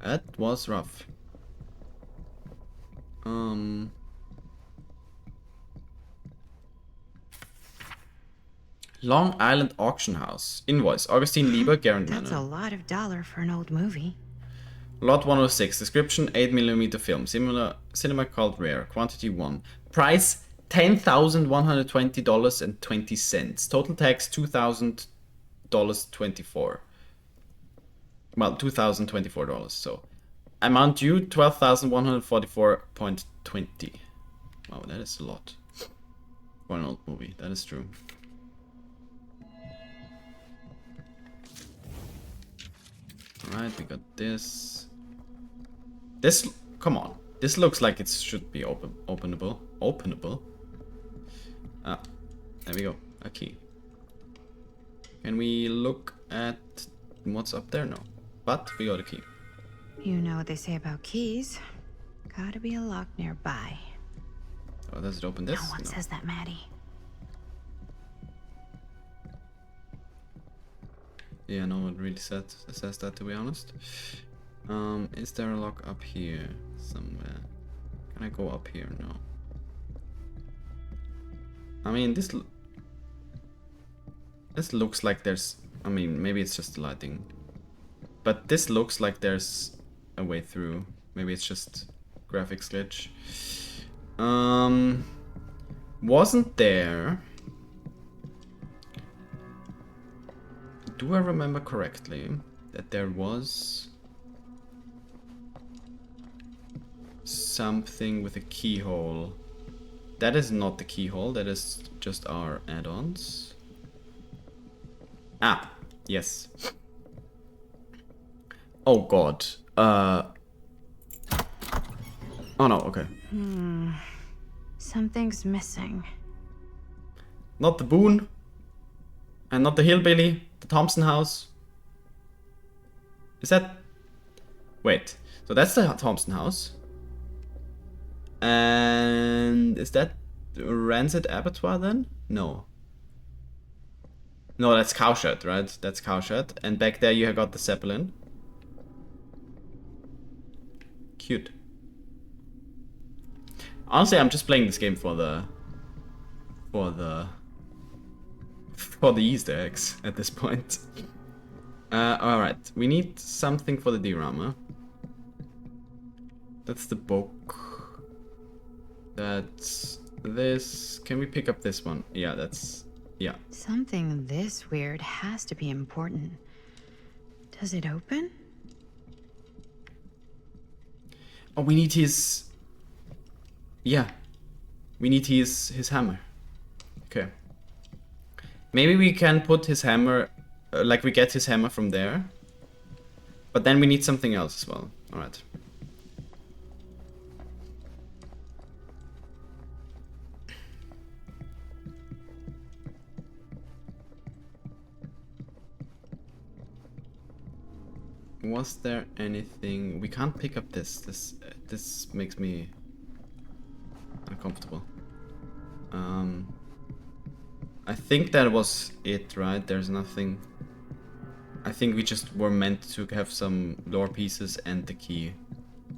That was rough. Long Island Auction House. Invoice. Augustine Lieber, Garant That's a Manor. lot of dollar for an old movie. Lot 106. Description 8mm film. Cinema called rare. Quantity 1. Price $10,120.20. Total tax $2,000.24. Well, $2,024. So amount due $12,144.20. Wow, that is a lot for an old movie. That is true. Alright, we got this. This, come on. This looks like it should be openable. Ah, there we go. A key. Can we look at what's up there? No. But we got a key. You know what they say about keys. Gotta be a lock nearby. Oh, does it open this? No one says that, Maddie. Yeah, no one really says that, to be honest. Is there a lock up here somewhere? Can I go up here? No. I mean, this looks like there's... I mean, maybe it's just the lighting. But this looks like there's a way through. Maybe it's just graphics glitch. Wasn't there... Do I remember correctly that there was something with a keyhole? That is not the keyhole, that is just our add-ons. Ah, yes. Oh god. Oh no, okay. Something's missing. Not the Boone. And not the Hillbilly. The Thompson house. Is that... Wait. So that's the Thompson house. And... Is that Rancid Abattoir then? No. No, that's Cowshed, right? That's Cowshed. And back there you have got the Zeppelin. Cute. Honestly, I'm just playing this game for the Easter eggs at this point. Alright, we need something for the diorama. That's the book. That's this. Can we pick up this one? Yeah, that's... Yeah. Something this weird has to be important. Does it open? Oh, we need his... Yeah. We need his hammer. Okay. Maybe we can put his hammer... like we get his hammer from there. But then we need something else as well. Alright. Was there anything... We can't pick up this. This makes me uncomfortable. I think that was it, right? There's nothing... I think we just were meant to have some lore pieces and the key.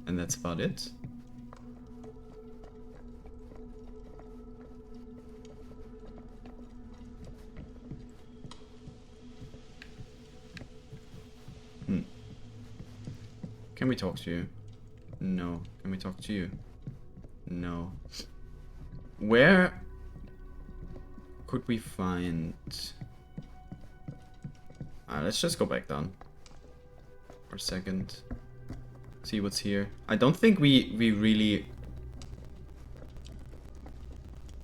And that's about it. Can we talk to you? No. Can we talk to you? No. Where could we find... let's just go back down for a second. See what's here. I don't think we really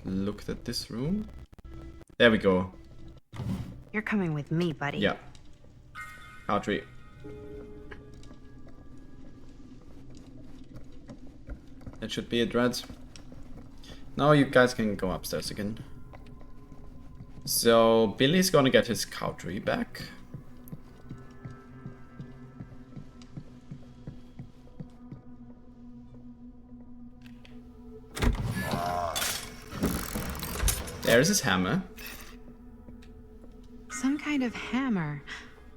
looked at this room. There we go. You're coming with me, buddy. Yeah. Cow tree. That should be it, Reds. Now you guys can go upstairs again. So Billy's gonna get his cow tree back. There's his hammer. Some kind of hammer.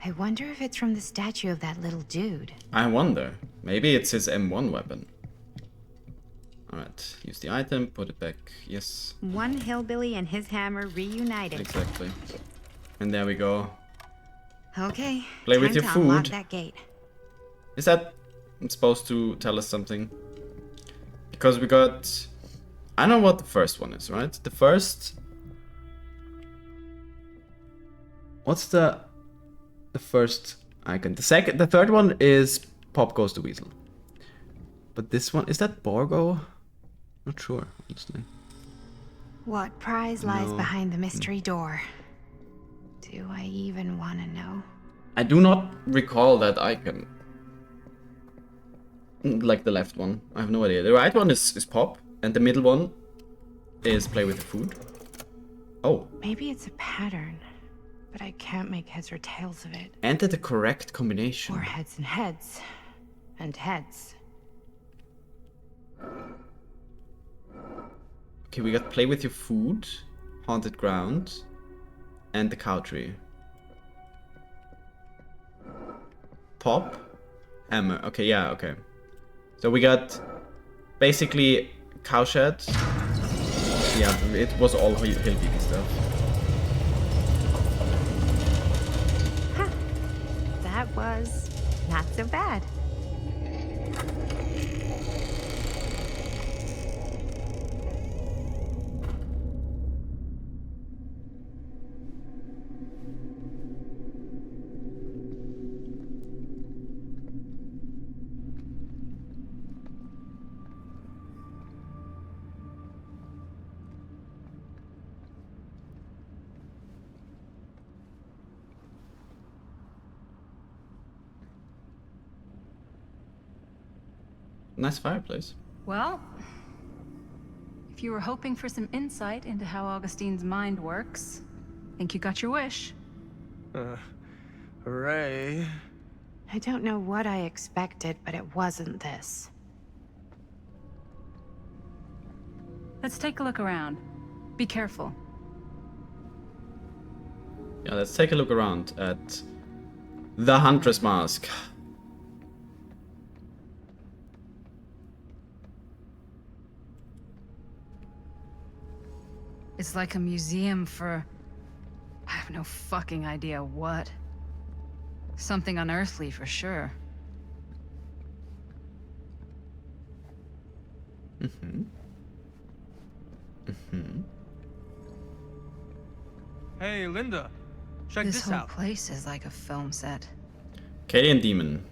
I wonder if it's from the statue of that little dude. I wonder. Maybe it's his M1 weapon. Alright, use the item, put it back. Yes. One hillbilly and his hammer reunited. Exactly. And there we go. Okay. Play with your time to unlock food. that gate. Is that supposed to tell us something? Because we got... I know what the first one is, right? The first... What's the first icon? The third one is Pop Goes the Weasel. But this one, is that Borgo? Not sure, honestly. What prize lies No. behind the mystery door? Do I even want to know? I do not recall that icon. Like the left one. I have no idea. The right one is Pop, and the middle one is Play with the Food. Oh. Maybe it's a pattern, but I can't make heads or tails of it. Enter the correct combination. Or heads and heads. And heads. Okay, we got Play with Your Food, Haunted Ground, and the Cow Tree. Pop, Hammer. Okay, yeah, okay. So we got basically Cowshed. Yeah, it was all hillbilly stuff. Huh. That was not so bad. Nice fireplace. Well, if you were hoping for some insight into how Augustine's mind works, I think you got your wish. Hooray. I don't know what I expected, but it wasn't this. Let's take a look around. Be careful. Yeah, let's take a look around at the Huntress Mask. It's like a museum for... I have no fucking idea what. Something unearthly for sure. Hey, Linda. Check This this whole out. place is like a film set. Akkadian Demon.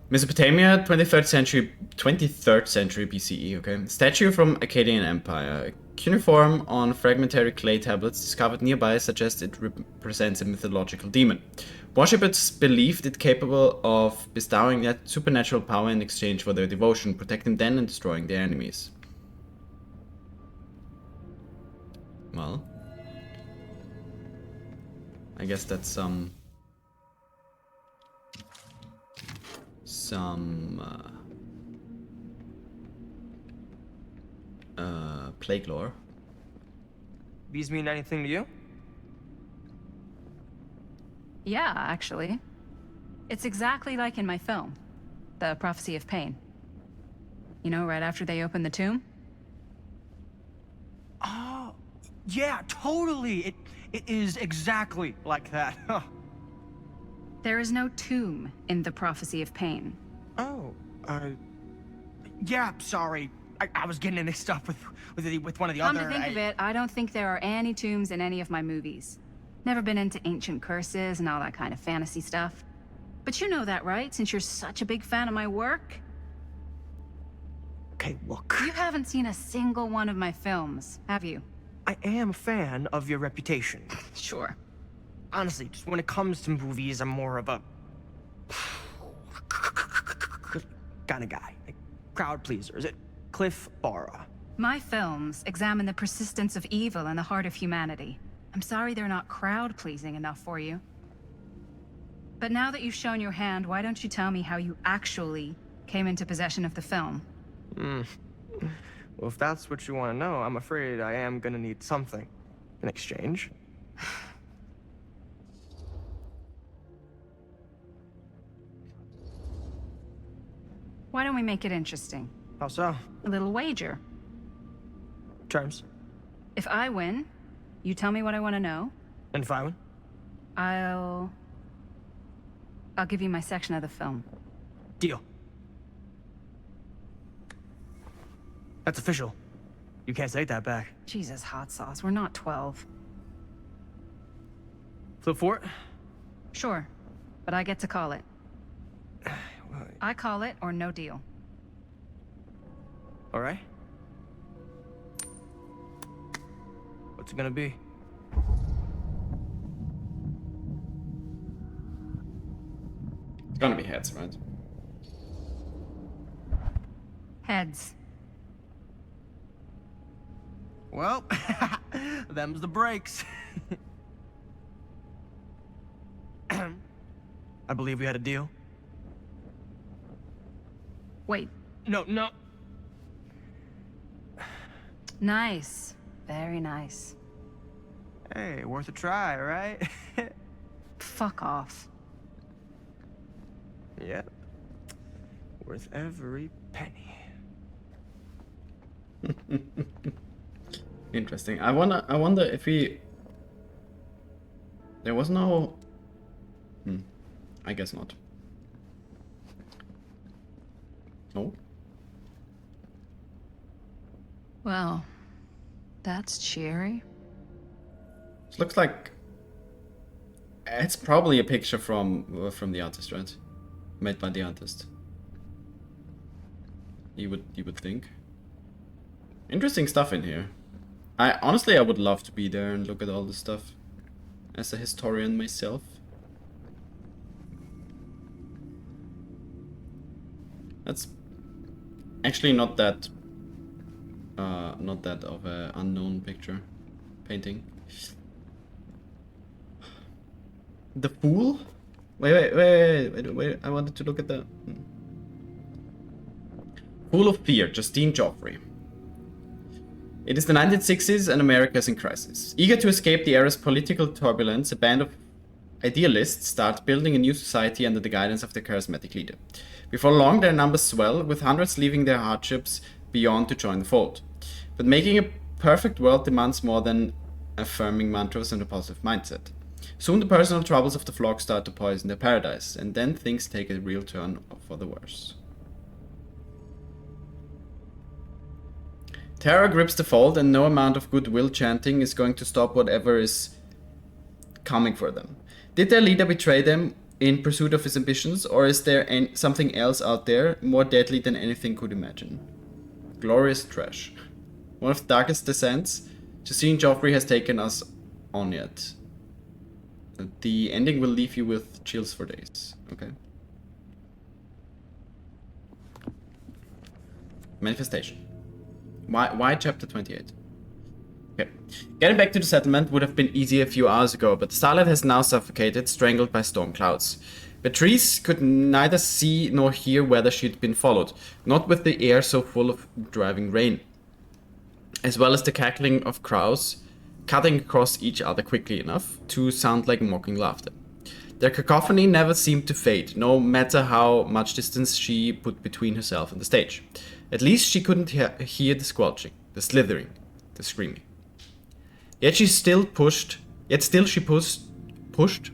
Mesopotamia, 23rd century BCE, okay. Statue from Akkadian Empire. Cuneiform on fragmentary clay tablets discovered nearby suggests it represents a mythological demon. Worshippers believed it capable of bestowing that supernatural power in exchange for their devotion, protecting them and destroying their enemies. Well, I guess that's some plague lore. These mean anything to you? Yeah, actually. It's exactly like in my film, The Prophecy of Pain. You know, right after they open the tomb? Oh, yeah, totally. It is exactly like that. Huh. There is no tomb in The Prophecy of Pain. Oh, yeah, sorry. I was getting mixed up with one of the Come other. to think of it, I don't think there are any tombs in any of my movies. Never been into ancient curses and all that kind of fantasy stuff. But you know that, right? Since you're such a big fan of my work? Okay, look. You haven't seen a single one of my films, have you? I am a fan of your reputation. Sure. Honestly, just when it comes to movies, I'm more of a kind of guy. Like, crowd pleaser. Is it Cliff Barra? My films examine the persistence of evil in the heart of humanity. I'm sorry they're not crowd-pleasing enough for you. But now that you've shown your hand, why don't you tell me how you actually came into possession of the film? Well, if that's what you want to know, I'm afraid I am gonna need something in exchange. Why don't we make it interesting? How so? A little wager. Terms. If I win, you tell me what I want to know. And if I win? I'll give you my section of the film. Deal. That's official. You can't take that back. Jesus, hot sauce. We're not 12. Flip for it? Sure, but I get to call it. I call it or no deal. All right. What's it gonna be? It's gonna be heads, right? Heads. Well, them's the breaks. I believe we had a deal. Wait. No. Nice. Very nice. Hey, worth a try, right? Fuck off. Yep. Worth every penny. Interesting. I wonder if we... There was no... I guess not. No? Well, that's cheery. It looks like... It's probably a picture from the artist, right? Made by the artist. You would think. Interesting stuff in here. Honestly, I would love to be there and look at all this stuff. As a historian myself. That's actually not that of a unknown picture painting. The Fool? Wait, I wanted to look at the Fool of Fear, Justine Joffrey. It is the 1960s and America is in crisis. Eager to escape the era's political turbulence, a band of idealists start building a new society under the guidance of their charismatic leader. Before long, their numbers swell, with hundreds leaving their hardships beyond to join the fold. But making a perfect world demands more than affirming mantras and a positive mindset. Soon the personal troubles of the flock start to poison their paradise, and then things take a real turn for the worse. Terror grips the fold, and no amount of goodwill chanting is going to stop whatever is coming for them. Did their leader betray them in pursuit of his ambitions, or is there something else out there more deadly than anything could imagine? Glorious trash. One of the darkest descents Justine Joffrey has taken us on yet. The ending will leave you with chills for days. Okay. Manifestation. Why chapter 28? Okay. Getting back to the settlement would have been easy a few hours ago, but the starlight has now suffocated, strangled by storm clouds. Beatrice could neither see nor hear whether she had been followed, not with the air so full of driving rain, as well as the cackling of crows cutting across each other quickly enough to sound like mocking laughter. Their cacophony never seemed to fade, no matter how much distance she put between herself and the stage. At least she couldn't hear the squelching, the slithering, the screaming. Yet still she pushed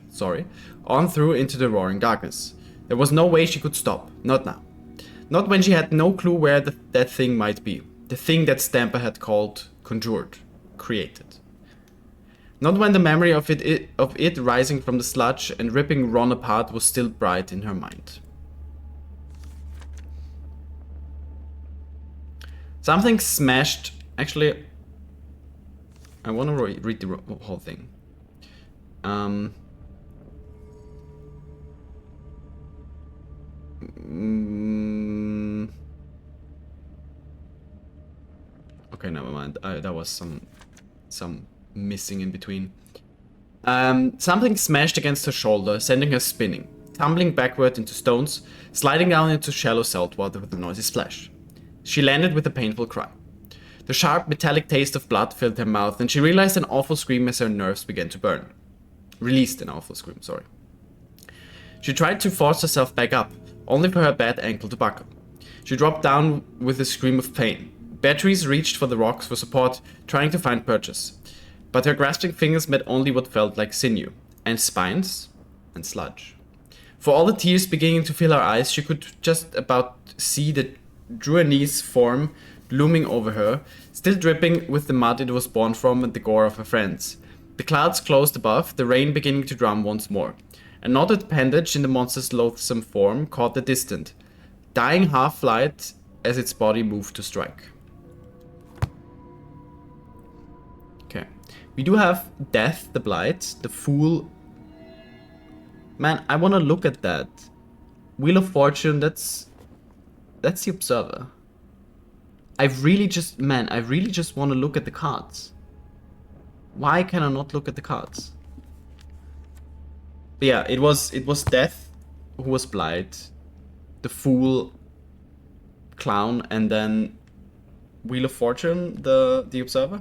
on through into the roaring darkness. There was no way she could stop, not now. Not when she had no clue where that thing might be. The thing that Stamper had called, conjured, created. Not when the memory of it rising from the sludge and ripping Ron apart was still bright in her mind. Something smashed. Actually, I want to read the whole thing. Okay, never mind. That was some missing in between. Something smashed against her shoulder, sending her spinning, tumbling backward into stones, sliding down into shallow saltwater with a noisy splash. She landed with a painful cry. The sharp, metallic taste of blood filled her mouth, and she realized an awful scream as her nerves began to burn. Released an awful scream, She tried to force herself back up, only for her bad ankle to buckle. She dropped down with a scream of pain. Beatrice reached for the rocks for support, trying to find purchase. But her grasping fingers met only what felt like sinew, and spines, and sludge. For all the tears beginning to fill her eyes, she could just about see the Druanese form looming over her, still dripping with the mud it was born from and the gore of her friends. The clouds closed above, the rain beginning to drum once more. A knotted appendage in the monster's loathsome form caught the distant, dying half-light as its body moved to strike. Okay. We do have Death, the Blight, the Fool. Man, I want to look at that. Wheel of Fortune, that's the Observer. I really just want to look at the cards. Why can I not look at the cards? But yeah, it was Death who was Blight, the Fool, Clown, and then Wheel of Fortune, the Observer.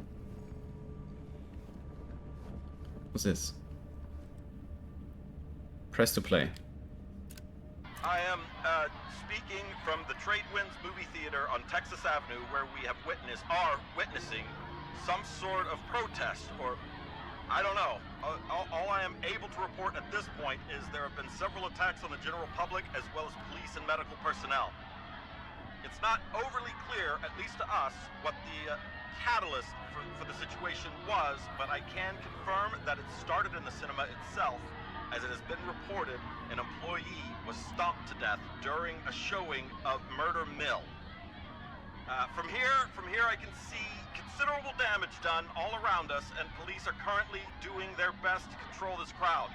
What's this? Press to play. I am speaking from the Trade Winds Movie Theater on Texas Avenue, where we are witnessing some sort of protest, or I don't know. All I am able to report at this point is there have been several attacks on the general public as well as police and medical personnel. It's not overly clear, at least to us, what the catalyst for the situation was, but I can confirm that it started in the cinema itself. As it has been reported, an employee was stomped to death during a showing of Murder Mill. From here I can see considerable damage done all around us, and police are currently doing their best to control this crowd.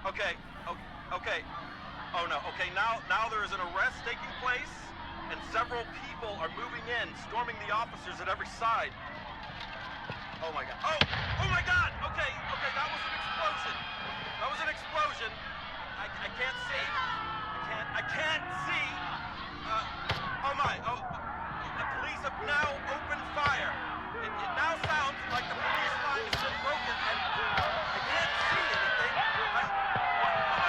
Okay. Oh no, okay, now there is an arrest taking place, and several people are moving in, storming the officers at every side. Oh my god. Oh my god! Okay, that was an explosion. That was an explosion. I can't see. I can't see. Oh my. Oh, the police have now opened fire. It now sounds like the police line has been broken, and I can't see anything. Oh my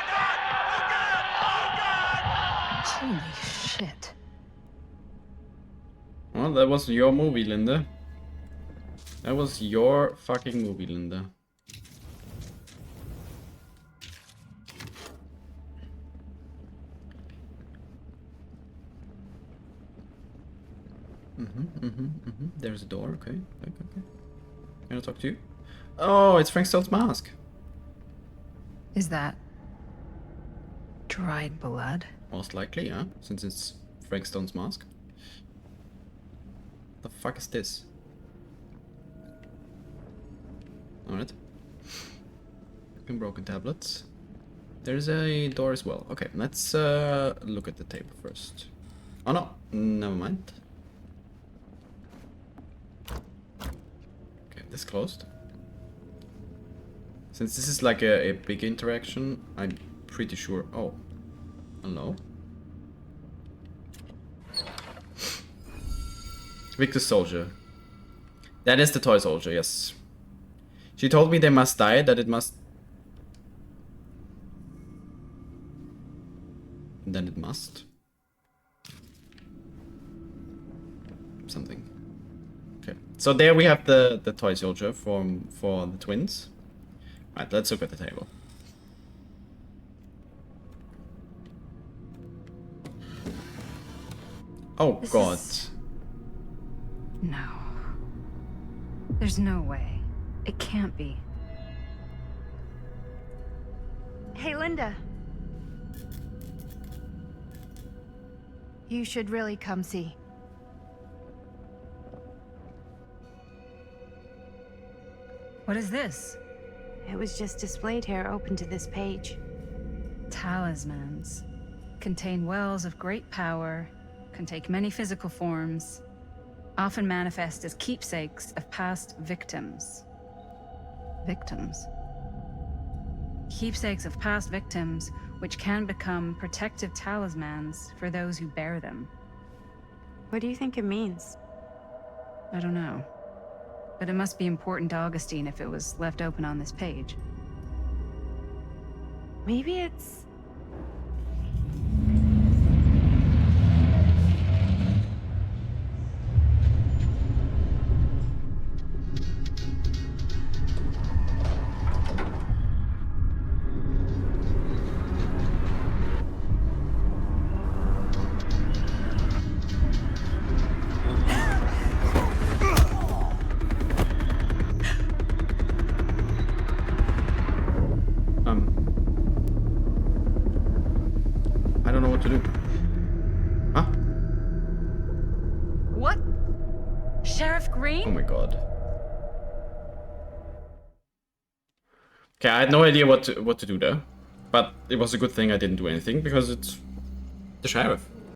god! Oh god! Holy shit. Well, that was your movie, Linda. That was your fucking movie, Linda. There's a door, okay. Can I talk to you? Oh, it's Frank Stone's mask. Is that dried blood? Most likely, yeah, since it's Frank Stone's mask. The fuck is this? Alright. Broken tablets. There's a door as well. Okay, let's look at the table first. Oh no, never mind. Okay, this closed. Since this is like a big interaction, I'm pretty sure. Oh, hello. Victor Soldier. That is the toy soldier, yes. She told me they must die, that it must... Then it must. Something. Okay. So there we have the toy soldier for the twins. Right, let's look at the table. Oh god. No. There's no way. It can't be. Hey, Linda. You should really come see. What is this? It was just displayed here, open to this page. Talismans. Contain wells of great power, can take many physical forms, often manifest as keepsakes of past victims. Victims? Keepsakes of past victims, which can become protective talismans for those who bear them. What do you think it means? I don't know. But it must be important to Augustine if it was left open on this page. Maybe it's... Sheriff Green? Oh my god. Okay, I had no idea what to do there. But it was a good thing I didn't do anything, because it's the sheriff.